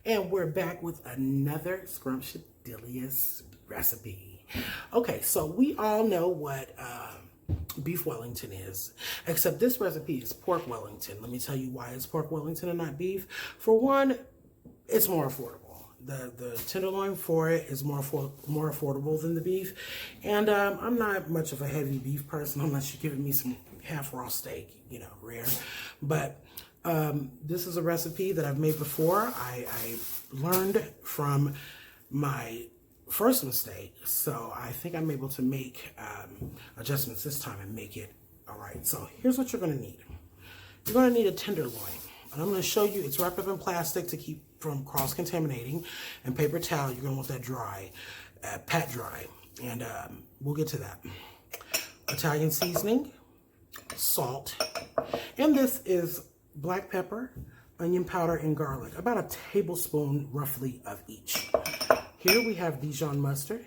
And we're back with another scrumptious recipe. Okay, so we all know what beef Wellington is, except this recipe is pork Wellington. Let me tell you why it's pork Wellington and not beef. For one, it's more affordable. The tenderloin for it is more affordable than the beef. And I'm not much of a heavy beef person unless you're giving me some half raw steak, you know, rare. But this is a recipe that I've made before. I learned from my first mistake, so I think I'm able to make adjustments this time and make it all right. So here's what you're going to need. You're going to need a tenderloin. And I'm going to show you, it's wrapped up in plastic to keep from cross-contaminating, and paper towel. You're going to want that dry, pat dry, and we'll get to that. Italian seasoning, salt, and this is black pepper, onion powder, and garlic. About a tablespoon, roughly, of each. Here we have Dijon mustard.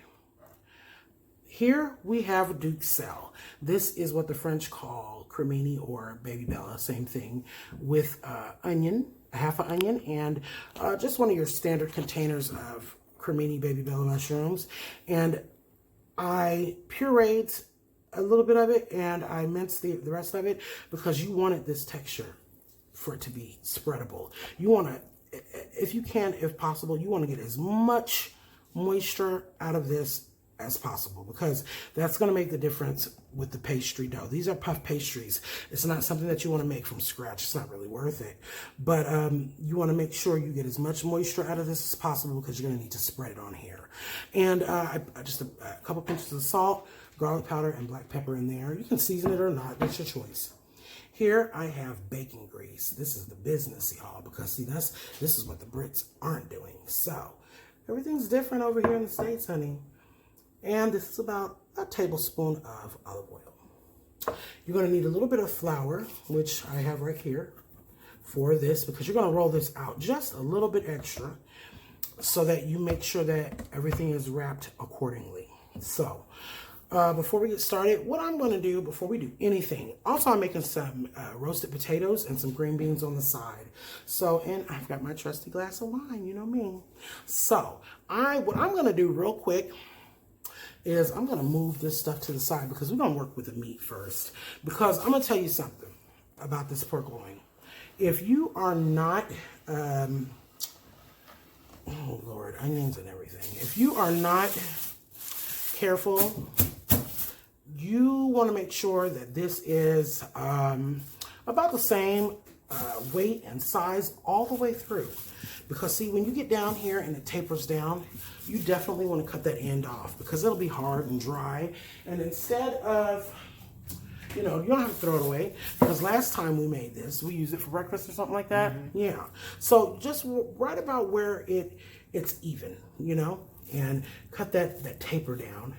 Here we have Duke Sel. This is what the French call cremini or baby bella, same thing, with onion, a half an onion, and just one of your standard containers of cremini baby bella mushrooms. And I pureed a little bit of it, and I minced the rest of it because you wanted this texture for it to be spreadable. You want to, if you can, if possible, you want to get as much moisture out of this as possible, because that's going to make the difference with the pastry dough. These are puff pastries. It's not something that you want to make from scratch. It's not really worth it. But you want to make sure you get as much moisture out of this as possible, because you're going to need to spread it on here. And I just a couple pinches of salt, garlic powder, and black pepper in there. You can season it or not. That's your choice. Here I have bacon grease. This is the business, y'all, because see, this is what the Brits aren't doing. So everything's different over here in the States, honey. And this is about a tablespoon of olive oil. You're going to need a little bit of flour, which I have right here for this, because you're going to roll this out just a little bit extra so that you make sure that everything is wrapped accordingly. So before we get started, what I'm going to do before we do anything, also I'm making some roasted potatoes and some green beans on the side. So, and I've got my trusty glass of wine, you know me. So what I'm going to do real quick is I'm going to move this stuff to the side, because we're going to work with the meat first. Because I'm going to tell you something about this pork loin. If you are not, oh Lord, onions and everything. If you are not careful, you want to make sure that this is about the same weight and size all the way through. Because see, when you get down here and it tapers down, you definitely want to cut that end off, because it'll be hard and dry. And instead of, you know, you don't have to throw it away, because last time we made this, we used it for breakfast or something like that. Mm-hmm. Yeah. So just right about where it's even, you know, and cut that taper down.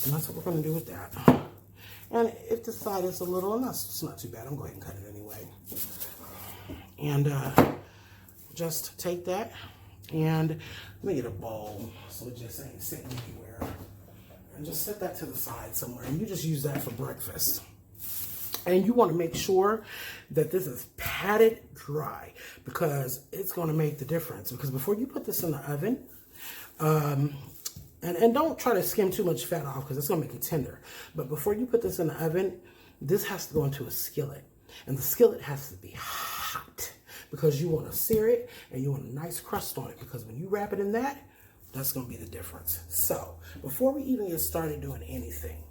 And that's what we're going to do with that. And if the side is a little, and it's not too bad, I'm going to go ahead and cut it anyway. And just take that, and let me get a bowl so it just ain't sitting anywhere. And just set that to the side somewhere, and you just use that for breakfast. And you want to make sure that this is patted dry, because it's going to make the difference. Because before you put this in the oven, and don't try to skim too much fat off, because it's going to make it tender. But before you put this in the oven, this has to go into a skillet. And the skillet has to be hot, because you want to sear it and you want a nice crust on it, because when you wrap it in that, that's going to be the difference. So before we even get started doing anything,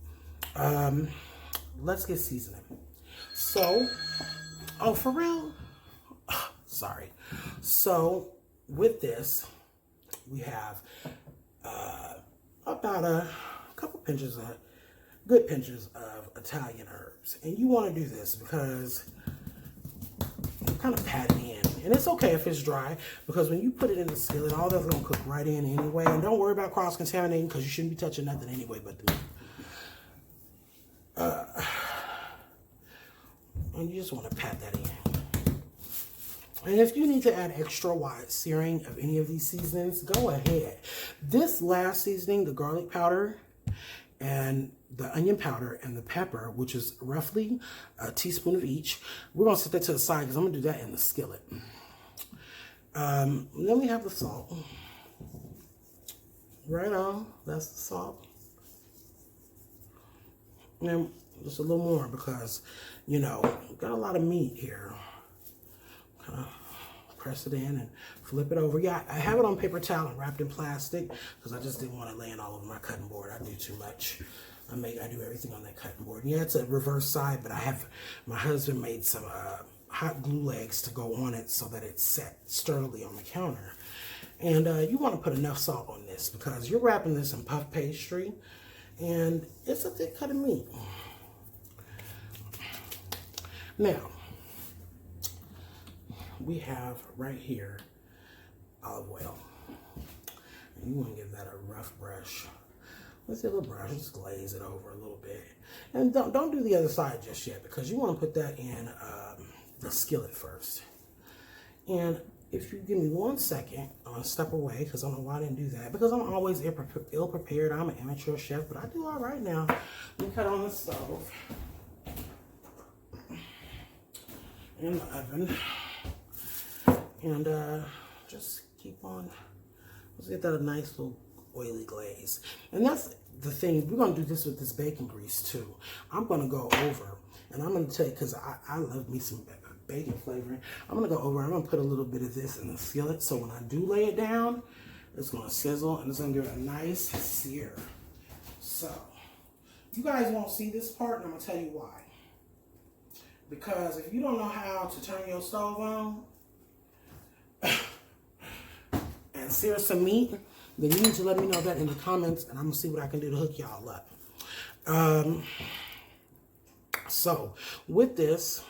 let's get seasoning. So, oh, for real? Sorry. So with this, we have about a couple pinches of, good pinches of Italian herbs. And you want to do this because you kind of pat it in. And it's okay if it's dry, because when you put it in the skillet, all that's going to cook right in anyway. And don't worry about cross-contaminating, because you shouldn't be touching nothing anyway but the meat. And you just want to pat that in. And if you need to add extra wide searing of any of these seasonings, go ahead. This last seasoning, the garlic powder and the onion powder and the pepper, which is roughly a teaspoon of each, we're going to set that to the side, because I'm going to do that in the skillet. Then we have the salt. Right on, that's the salt. And just a little more because, you know, we've got a lot of meat here. Kind of press it in and flip it over. Yeah, I have it on paper towel and wrapped in plastic because I just didn't want it laying all over my cutting board. I do too much. I do everything on that cutting board. Yeah, it's a reverse side, but my husband made some hot glue legs to go on it so that it's set sturdily on the counter. And you want to put enough salt on this because you're wrapping this in puff pastry and it's a thick cut of meat. Now, we have right here olive oil. And you want to give that a rough brush. With your little brush, just glaze it over a little bit. And don't do the other side just yet because you want to put that in the skillet first. And if you give me 1 second, I'm going to step away because I don't know why I didn't do that. Because I'm always ill-prepared. I'm an amateur chef, but I do all right now. We cut on the stove. In the oven. And just keep on. Let's get that a nice little oily glaze. And that's the thing. We're going to do this with this bacon grease too. I'm going to go over. And I'm going to tell you, because I love me some bacon flavoring. I'm going to go over. I'm going to put a little bit of this in the skillet. So when I do lay it down, it's going to sizzle. And it's going to give it a nice sear. So, you guys won't see this part. And I'm going to tell you why. Because if you don't know how to turn your stove on and sear some meat, then you need to let me know that in the comments, and I'm going to see what I can do to hook y'all up. So, with this,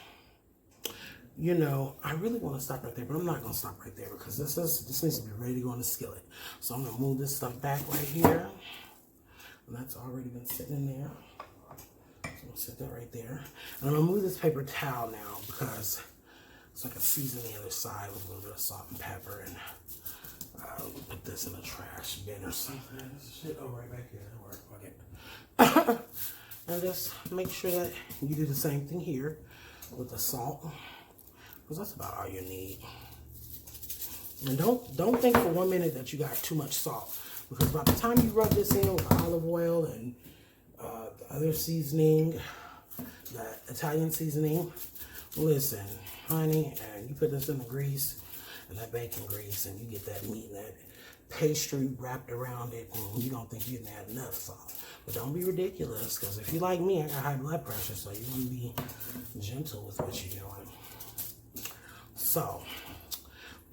you know, I really want to stop right there, but I'm not going to stop right there because this needs to be ready to go in the skillet. So, I'm going to move this stuff back right here. And that's already been sitting in there. I'm going to set that right there. And I'm going to move this paper towel now because so I can season the other side with a little bit of salt and pepper. And put this in a trash bin or something. This shit, oh, right back here. That'll work. Okay. And just make sure that you do the same thing here with the salt. Because that's about all you need. And don't think for 1 minute that you got too much salt. Because by the time you rub this in with olive oil and the other seasoning, that Italian seasoning, listen, honey, and you put this in the grease and that bacon grease and you get that meat and that pastry wrapped around it and you don't think you didn't have enough salt. But don't be ridiculous because if you like me, I got high blood pressure, so you want to be gentle with what you're doing. So,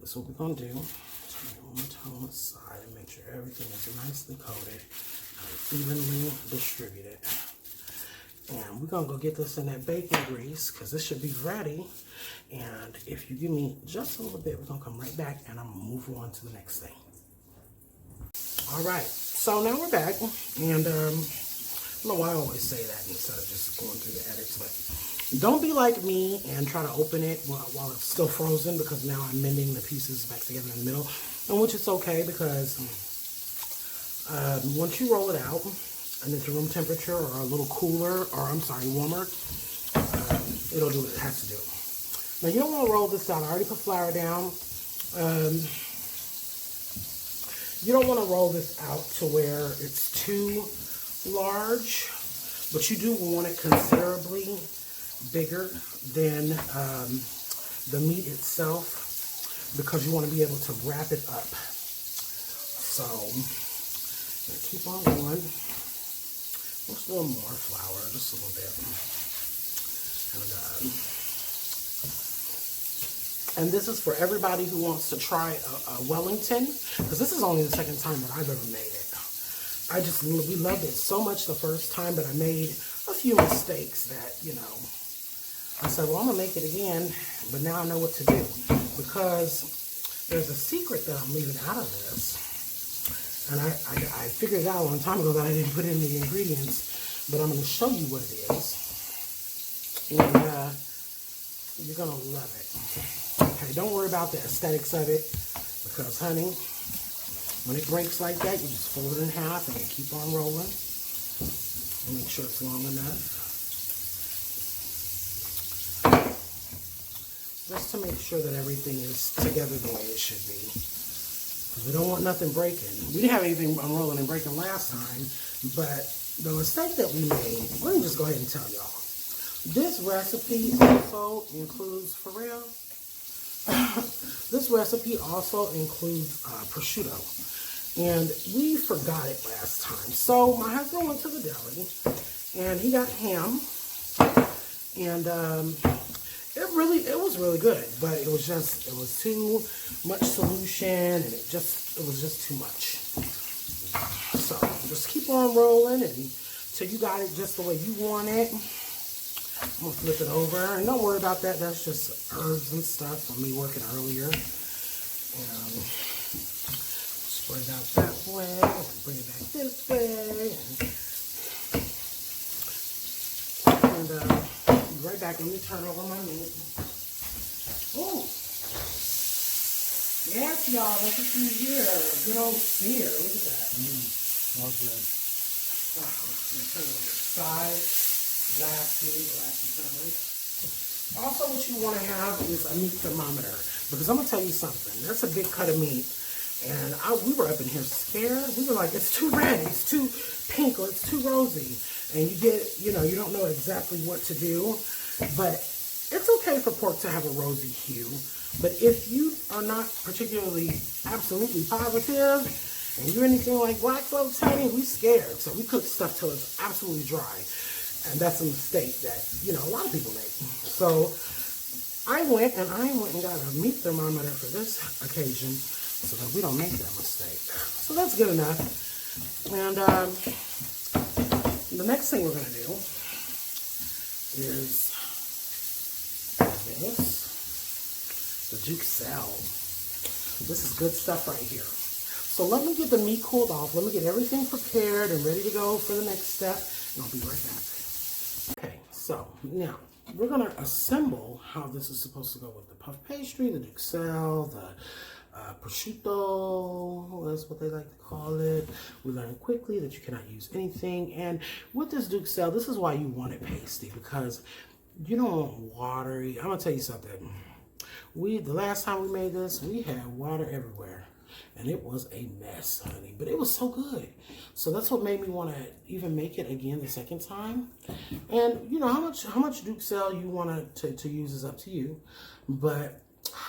this is what we're going to do. Turn it one more time on the side and make sure everything is nicely coated and evenly distributed. And we're going to go get this in that bacon grease because this should be ready. And if you give me just a little bit, we're going to come right back and I'm going to move on to the next thing. All right. So now we're back. And I don't know why I always say that instead of just going through the edits. But don't be like me and try to open it while it's still frozen because now I'm mending the pieces back together in the middle. And which is okay because once you roll it out, and it's room temperature or a little cooler, or I'm sorry, warmer, it'll do what it has to do. Now you don't want to roll this out. I already put flour down. You don't want to roll this out to where it's too large, but you do want it considerably bigger than the meat itself because you want to be able to wrap it up. So, keep on going. Just a little more flour, just a little bit. And this is for everybody who wants to try a Wellington, because this is only the second time that I've ever made it. We loved it so much the first time, but I made a few mistakes that, you know, I said, well, I'm going to make it again, but now I know what to do. Because there's a secret that I'm leaving out of this. And I figured it out a long time ago that I didn't put in the ingredients, but I'm going to show you what it is. And you're going to love it. Okay, don't worry about the aesthetics of it, because, honey, when it breaks like that, you just fold it in half and you keep on rolling. And make sure it's long enough. Just just to make sure that everything is together the way it should be. Because we don't want nothing breaking. We didn't have anything unrolling and breaking last time, but the mistake that we made, let me just go ahead and tell y'all. This recipe also includes, for real, this recipe also includes prosciutto. And we forgot it last time. So my husband went to the deli and he got ham. And it was really good, but it was too much solution, and it was just too much. So just keep on rolling until you got it just the way you want it. I'm gonna flip it over, and don't worry about that. That's just herbs and stuff from me working earlier. Spread it out that way, and bring it back this way, and be right back. Let me turn over my meat. Oh, yes, y'all. Look at you here. Good old sear. Look at that. Smells good. Oh, turn it over the side. Glassy turn. Also, what you want to have is a meat thermometer, because I'm gonna tell you something. That's a big cut of meat, and we were up in here scared. We were like, it's too red, it's too pink, or it's too rosy, and you don't know exactly what to do. But it's okay for pork to have a rosy hue. But if you are not particularly absolutely positive, and you're anything like black folks, honey, we scared, so we cook stuff till it's absolutely dry. And that's a mistake that, a lot of people make. So I went and got a meat thermometer for this occasion so that we don't make that mistake. So that's good enough. And the next thing we're going to do is this, the Duxelle. This is good stuff right here. So let me get the meat cooled off. Let me get everything prepared and ready to go for the next step. And I'll be right back. Okay, so now we're going to assemble how this is supposed to go with the puff pastry, the Duxelle, the prosciutto, that's what they like to call it. We learned quickly that you cannot use anything. And with this Duxelle, this is why you want it pasty, because you don't want watery. I'm going to tell you something. The last time we made this, we had water everywhere. And it was a mess, honey. But it was so good. So that's what made me want to even make it again the second time. And, how much Duxelle you want to use is up to you. But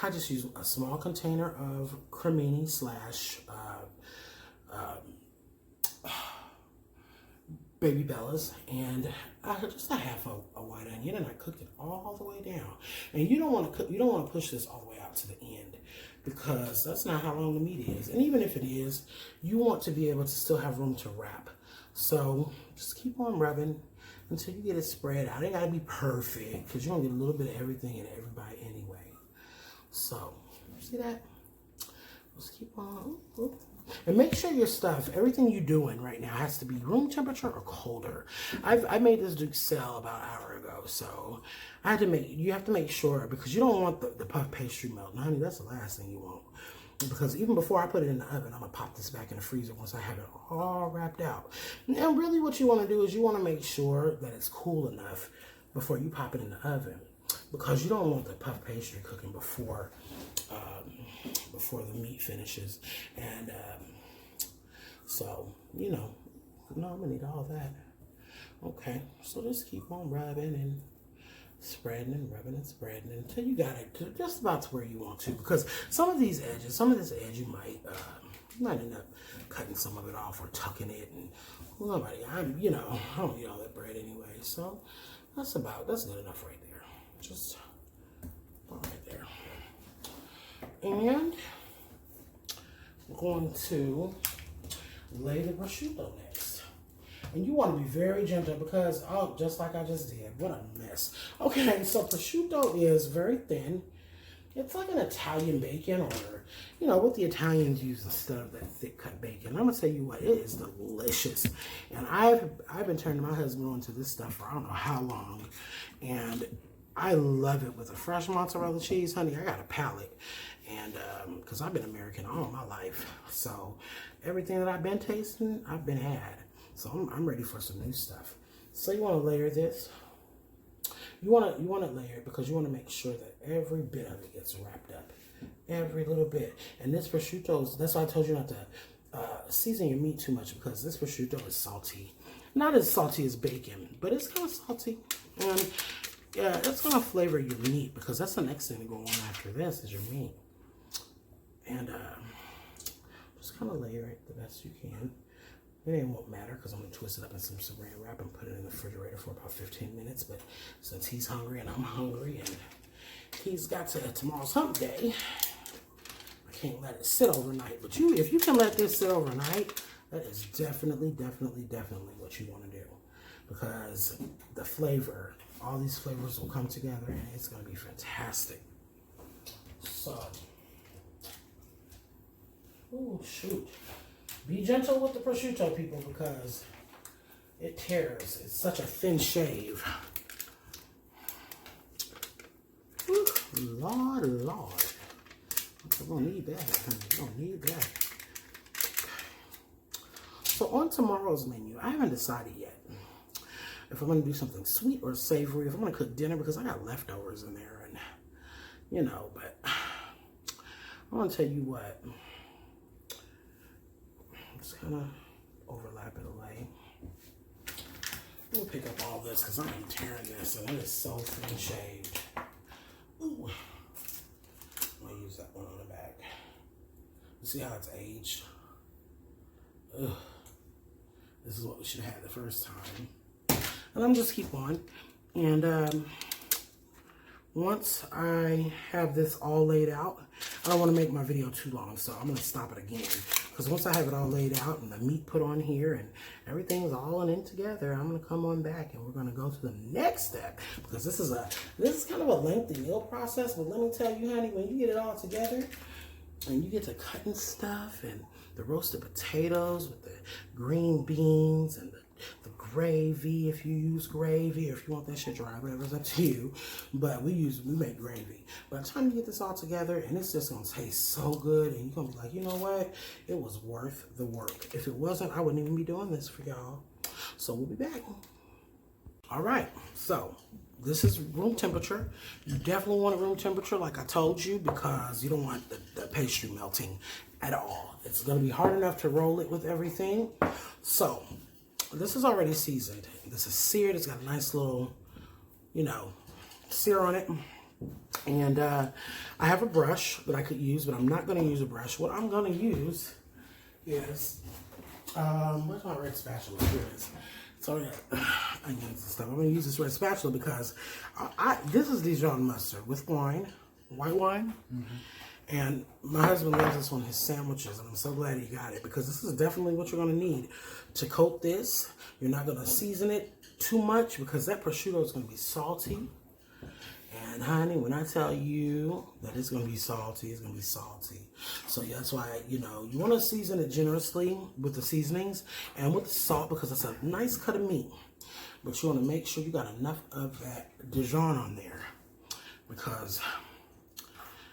I just use a small container of cremini / baby bellas, and just a half a white onion, and I cooked it all the way down. And you don't want to push this all the way out to the end, because that's not how long the meat is. And even if it is, you want to be able to still have room to wrap. So just keep on rubbing until you get it spread out. It ain't got to be perfect, because you're going to get a little bit of everything in everybody anyway. So, see that? Let's keep on. Ooh. And make sure your stuff, everything you're doing right now, has to be room temperature or colder. I made this Duxelle about an hour ago, so you have to make sure, because you don't want the puff pastry melting. Honey, that's the last thing you want. Because even before I put it in the oven, I'm going to pop this back in the freezer once I have it all wrapped out. And really what you want to do is you want to make sure that it's cool enough before you pop it in the oven. Because you don't want the puff pastry cooking before the meat finishes. And so, I'm going to need all that. Okay, so just keep on rubbing and spreading and rubbing and spreading until you got it to just about to where you want to. Because some of this edge, you might end up cutting some of it off or tucking it. And I don't eat all that bread anyway. So that's good enough right there. Just right there. And we're going to lay the prosciutto next. And you want to be very gentle, because, just like I just did, what a mess. Okay, so prosciutto is very thin. It's like an Italian bacon, or, what the Italians use instead of that thick cut bacon. I'm going to tell you what, it is delicious. And I've been turning my husband on to this stuff for I don't know how long. And I love it with a fresh mozzarella cheese. Honey, I got a palate. And because I've been American all my life. So everything that I've been tasting, I've been had. So I'm ready for some new stuff. So you want to layer this. You want it layered because you want to make sure that every bit of it gets wrapped up. Every little bit. And this prosciutto, that's why I told you not to season your meat too much, because this prosciutto is salty. Not as salty as bacon, but it's kind of salty. And yeah, it's going to flavor your meat, because that's the next thing to go on after this is your meat. And just kind of layer it the best you can. It won't matter because I'm going to twist it up in some saran wrap and put it in the refrigerator for about 15 minutes. But since he's hungry and I'm hungry and he's got tomorrow's hump day, I can't let it sit overnight. But if you can let this sit overnight, that is definitely what you want to do. Because the flavor, all these flavors will come together and it's going to be fantastic. So, oh shoot. Be gentle with the prosciutto, people, because it tears. It's such a thin shave. Whew, Lord. We're going to need that, honey. We're going to need that. So on tomorrow's menu, I haven't decided yet if I'm going to do something sweet or savory, if I'm going to cook dinner, because I got leftovers in there. And, you know, but I want to tell you what. Just kind of overlap it away. We'll pick up all this because I'm tearing this and it is so thin shaved. Ooh. I'm going to use that one on the back. You see how it's aged? Ugh. This is what we should have had the first time. And I'm just keep on. And once I have this all laid out, I don't want to make my video too long, so I'm going to stop it again. Because once I have it all laid out and the meat put on here and everything's all in together, I'm going to come on back and we're going to go to the next step. Because this is kind of a lengthy meal process, but let me tell you, honey, when you get it all together and you get to cutting stuff and the roasted potatoes with the green beans and the gravy, if you use gravy, or if you want that shit dry, whatever's up to you. But we make gravy. By the time you get this all together, and it's just gonna taste so good, and you're gonna be like, you know what? It was worth the work. If it wasn't, I wouldn't even be doing this for y'all. So we'll be back. All right, so this is room temperature. You definitely want it room temperature, like I told you, because you don't want the pastry melting at all. It's gonna be hard enough to roll it with everything. So this is already seasoned. This is seared. It's got a nice little, sear on it. And I have a brush that I could use, but I'm not going to use a brush. What I'm going to use is, where's my red spatula? Here it is. Sorry, onions and stuff. I'm going to use this red spatula because this is Dijon mustard with wine, white wine. Mm-hmm. And my husband loves this on his sandwiches, and I'm so glad he got it, because this is definitely what you're going to need to coat this. You're not going to season it too much, because that prosciutto is going to be salty. And honey, when I tell you that it's going to be salty, it's going to be salty. So yeah, that's why, you want to season it generously with the seasonings and with the salt, because it's a nice cut of meat. But you want to make sure you got enough of that Dijon on there, because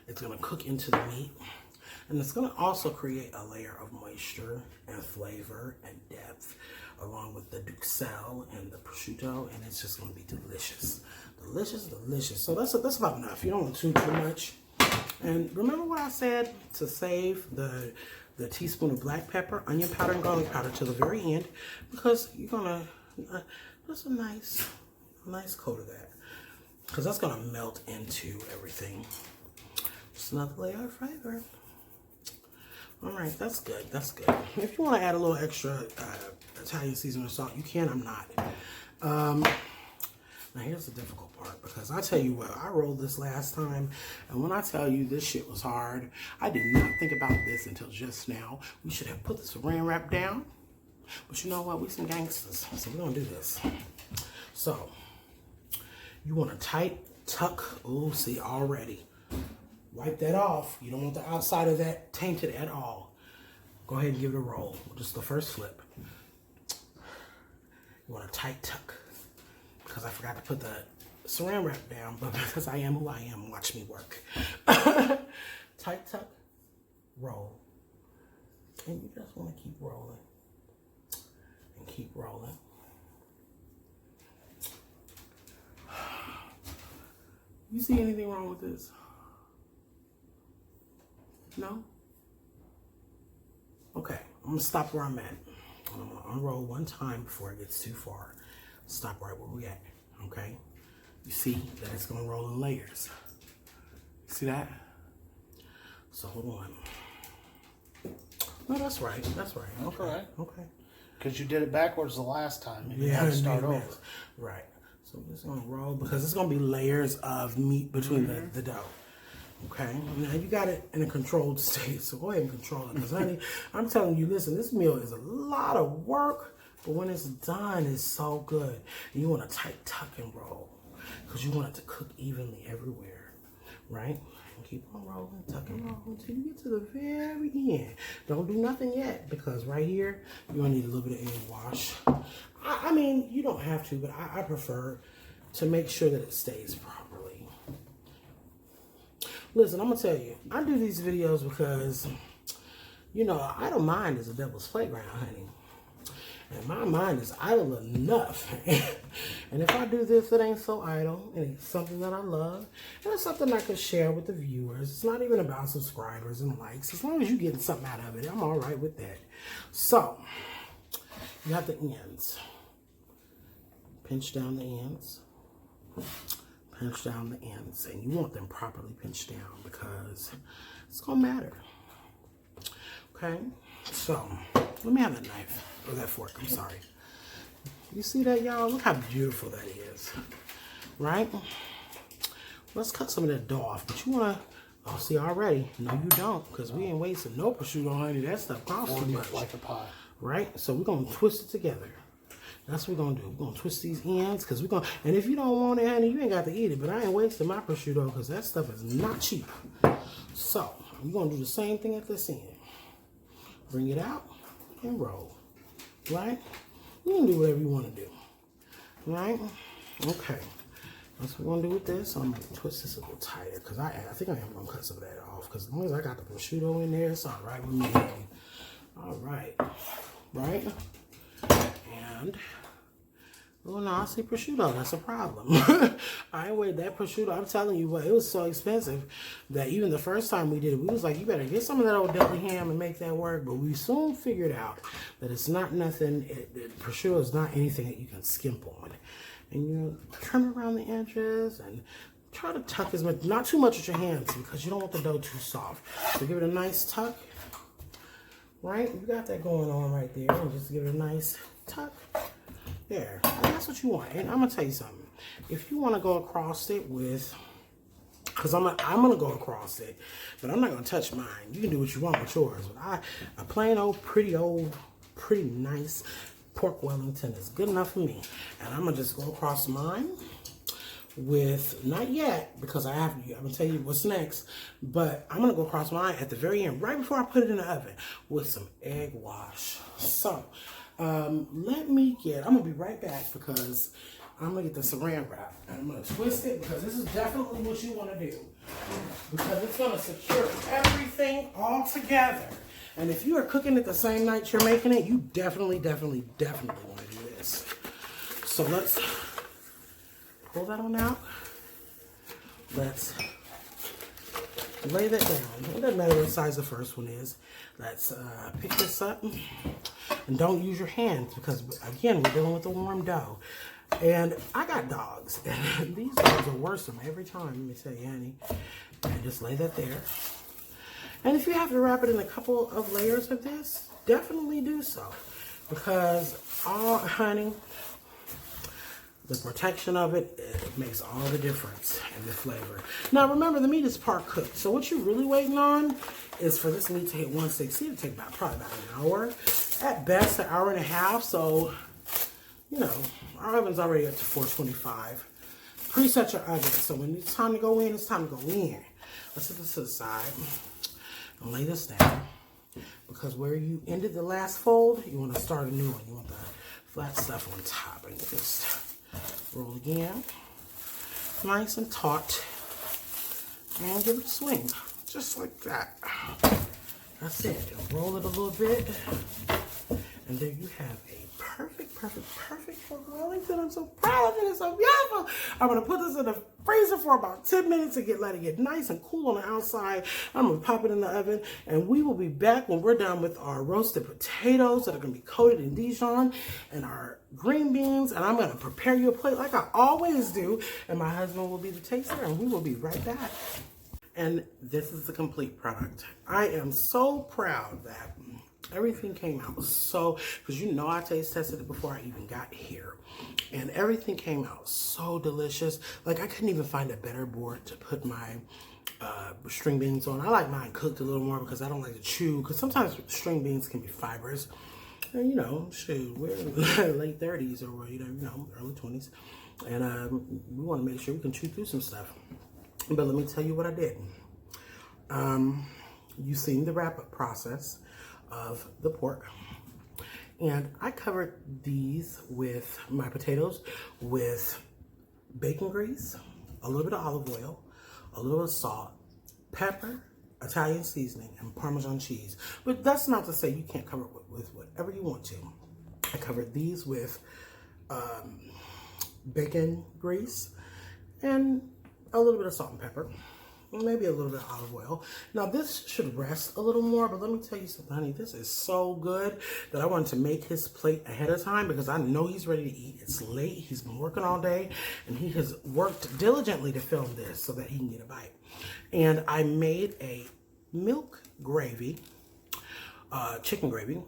it's going to cook into the meat, and it's going to also create a layer of moisture and flavor and depth, along with the duxelle and the prosciutto, and it's just going to be delicious. Delicious. So that's about enough. You don't want too much. And remember what I said, to save the teaspoon of black pepper, onion powder, and garlic powder to the very end, because you're going to, just a nice coat of that, because that's going to melt into everything. Just another layer of flavor. All right, that's good. If you want to add a little extra Italian seasoning or salt, you can. I'm not. Now here's the difficult part, because I tell you what, I rolled this last time, and when I tell you this shit was hard, I did not think about this until just now. We should have put the saran wrap down, but you know what? We some gangsters, so we're gonna do this. So you want a tight tuck. Oh, see, already. Wipe that off. You don't want the outside of that tainted at all. Go ahead and give it a roll. Just the first flip. You want a tight tuck, because I forgot to put the saran wrap down, but because I am who I am, watch me work. Tight tuck, roll. And you just want to keep rolling and keep rolling. You see anything wrong with this? No? Okay, I'm gonna stop where I'm at. I'm gonna unroll one time before it gets too far. Stop right where we at, okay? You see that it's gonna roll in layers. See that? So hold on. No, that's right, that's right. Okay, okay. Because you did it backwards the last time. You had to start over. Right. So I'm just gonna roll because it's gonna be layers of meat between the dough. Okay, now you got it in a controlled state, so go ahead and control it. Because honey, I'm telling you, listen, this meal is a lot of work, but when it's done, it's so good. And you want a tight tuck and roll, because you want it to cook evenly everywhere, right? And keep on rolling, tuck and roll until you get to the very end. Don't do nothing yet, because right here, you're gonna need a little bit of egg wash. I mean, you don't have to, but I prefer to make sure that it stays properly. Listen, I'm going to tell you, I do these videos because, you know, idle mind is a devil's playground, honey. And my mind is idle enough. And if I do this, it ain't so idle. And it's something that I love. And it's something I can share with the viewers. It's not even about subscribers and likes. As long as you're getting something out of it, I'm all right with that. So, you have the ends. Pinch down the ends. Pinch down the ends, and you want them properly pinched down because it's gonna matter. Okay, so let me have that knife or that fork. I'm sorry. You see that, y'all? Look how beautiful that is, right? Let's cut some of that dough off. But you wanna? Oh, see already? No, you don't, because we ain't wasting no prosciutto, honey. That stuff costs too much. Like a pie, right? So we're gonna twist it together. That's what we're gonna do. We're gonna twist these ends because we're gonna, and if you don't want it, honey, you ain't got to eat it. But I ain't wasting my prosciutto because that stuff is not cheap. So we're gonna do the same thing at this end. Bring it out and roll. Right? You can do whatever you want to do. Right? Okay. That's what we're gonna do with this. I'm gonna twist this a little tighter because I think I am gonna cut some of that off because as long as I got the prosciutto in there, it's all right with me. All right. Right? And oh no, I see prosciutto. That's a problem. I ain't weighed that prosciutto. I'm telling you what, it was so expensive that even the first time we did it, we was like, you better get some of that old deli ham and make that work. But we soon figured out that it's not nothing. Prosciutto is not anything that you can skimp on. And you trim around the edges and try to tuck as much, not too much with your hands because you don't want the dough too soft. So give it a nice tuck. Right? You got that going on right there. And just give it a nice tuck. There. And that's what you want. And I'm going to tell you something. If you want to go across it with, because I'm going to go across it, but I'm not going to touch mine. You can do what you want with yours. But a plain old, pretty nice pork Wellington is good enough for me. And I'm going to just go across mine with, not yet, because I'm going to tell you what's next, but I'm going to go across mine at the very end, right before I put it in the oven, with some egg wash. So, I'm going to be right back because I'm going to get the saran wrap, and I'm going to twist it because this is definitely what you want to do, because it's going to secure everything all together. And if you are cooking it the same night you're making it, you definitely want to do this. So let's pull that on out. Let's lay that down. It doesn't matter what size the first one is. Let's pick this up. And don't use your hands because, again, we're dealing with a warm dough. And I got dogs. And these dogs are worse than every time, let me tell you, honey. And just lay that there. And if you have to wrap it in a couple of layers of this, definitely do so. Because, honey, the protection of it makes all the difference in the flavor. Now, remember, the meat is part cooked. So what you're really waiting on is for this meat to hit 160. It'll take probably about an hour. At best, an hour and a half. So, you know, our oven's already up to 425. Preset your oven. So when it's time to go in, it's time to go in. Let's set this to the side. And lay this down, because where you ended the last fold, you want to start a new one. You want the flat stuff on top, and just roll again, nice and taut, and give it a swing, just like that. That's it. And roll it a little bit, and there you have a perfect perfect pork Wellington. I'm so proud of it. It's so beautiful. I'm gonna put this in the freezer for about 10 minutes to let it get nice and cool on the outside. I'm gonna pop it in the oven, and we will be back when we're done with our roasted potatoes that are gonna be coated in Dijon and our green beans. And I'm gonna prepare you a plate like I always do. And my husband will be the taster, and we will be right back. And this is the complete product. I am so proud that everything came out so, because you know I taste tested it before I even got here. And everything came out so delicious. Like I couldn't even find a better board to put my string beans on. I like mine cooked a little more because I don't like to chew, because sometimes string beans can be fibrous. And you know, shoot, we're in late 30s or early 20s. And we want to make sure we can chew through some stuff. But let me tell you what I did. You've seen the wrap-up process of the pork. And I covered these with my potatoes with bacon grease, a little bit of olive oil, a little bit of salt, pepper, Italian seasoning, and Parmesan cheese. But that's not to say you can't cover it with whatever you want to. I covered these with bacon grease and a little bit of salt and pepper, maybe a little bit of olive oil. Now this should rest a little more, but let me tell you something, honey. This is so good that I wanted to make his plate ahead of time because I know he's ready to eat. It's late. He's been working all day, and he has worked diligently to film this so that he can get a bite. And I made a milk gravy, chicken gravy.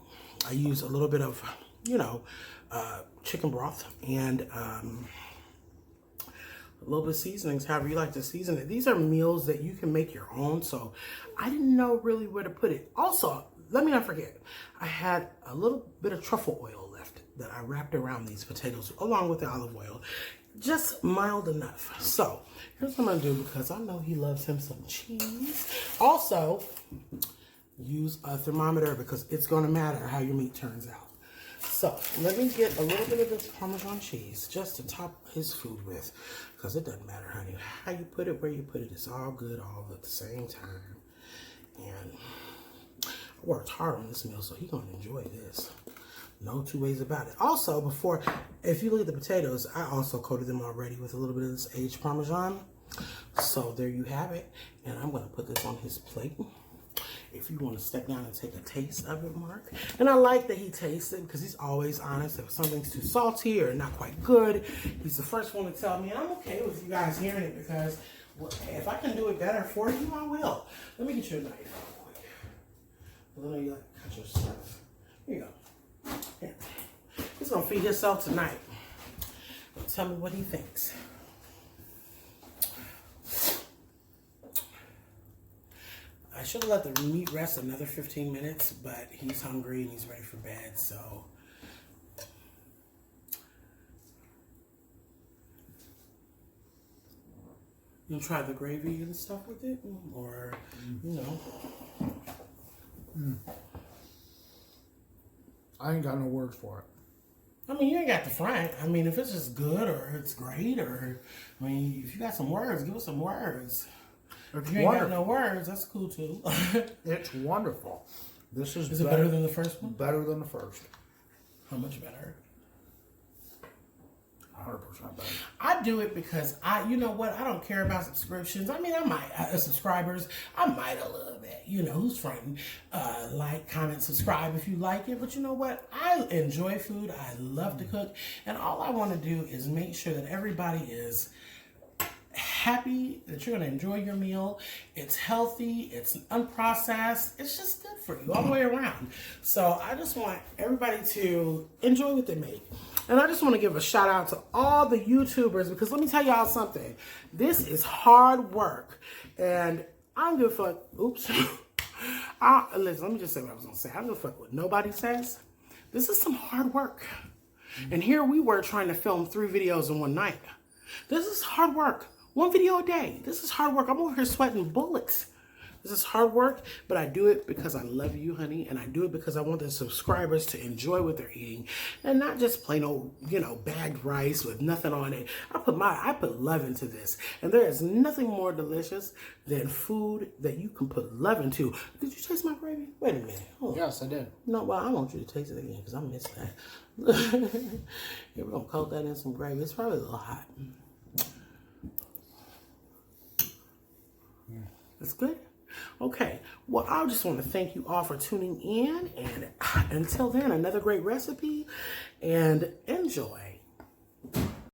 I used a little bit of, chicken broth and a little bit of seasonings, however you like to season it. These are meals that you can make your own, so I didn't know really where to put it. Also, let me not forget, I had a little bit of truffle oil left that I wrapped around these potatoes along with the olive oil, just mild enough. So here's what I'm gonna do, because I know he loves him some cheese. Also, use a thermometer because it's gonna matter how your meat turns out. So let me get a little bit of this Parmesan cheese just to top his food with, because it doesn't matter, honey, how you put it, where you put it, it's all good all at the same time. And I worked hard on this meal, so he's gonna enjoy this. No two ways about it. Also, if you look at the potatoes, I also coated them already with a little bit of this aged Parmesan. So there you have it. And I'm gonna put this on his plate. If you want to step down and take a taste of it, Mark. And I like that he tastes it because he's always honest. If something's too salty or not quite good, he's the first one to tell me. And I'm okay with you guys hearing it because if I can do it better for you, I will. Let me get you a knife real quick. I know you like to cut your stuff. Here you go. Here. He's going to feed himself tonight. Tell me what he thinks. I should have let the meat rest another 15 minutes, but he's hungry and he's ready for bed, so. You'll try the gravy and stuff with it, or, I ain't got no words for it. I mean, you ain't got the front. I mean, if it's just good or it's great, or, I mean, if you got some words, give us some words. If you ain't got no words, that's cool too. It's wonderful. This is it better than the first one? Better than the first. How much better? 100% better. I do it because you know what? I don't care about subscriptions. I mean, I might, subscribers, I might a little bit. You know, who's frightened? Like, comment, subscribe if you like it. But you know what? I enjoy food. I love to cook. And all I want to do is make sure that everybody is happy, that you're going to enjoy your meal. It's healthy, it's unprocessed, it's just good for you all the way around. So I just want everybody to enjoy what they make. And I just want to give a shout out to all the YouTubers, because let me tell y'all something. This is hard work. And I don't give a fuck. Oops. Listen, let me just say what I was going to say. I don't give a fuck what nobody says. This is some hard work. And here we were trying to film 3 videos in one night. This is hard work. 1 video a day. This is hard work. I'm over here sweating bullets This is hard work, but I do it because I love you, honey, and I do it because I want the subscribers to enjoy what they're eating and not just plain old, bagged rice with nothing on it. I put love into this, and there is nothing more delicious than food that you can put love into. Did you taste my gravy? Wait a minute. Hold on. Yes, I did. No, well, I want you to taste it again because I missed that. Here, we're gonna coat that in some gravy. It's probably a little hot. That's good. Okay, well, I just want to thank you all for tuning in, and until then, another great recipe, and enjoy.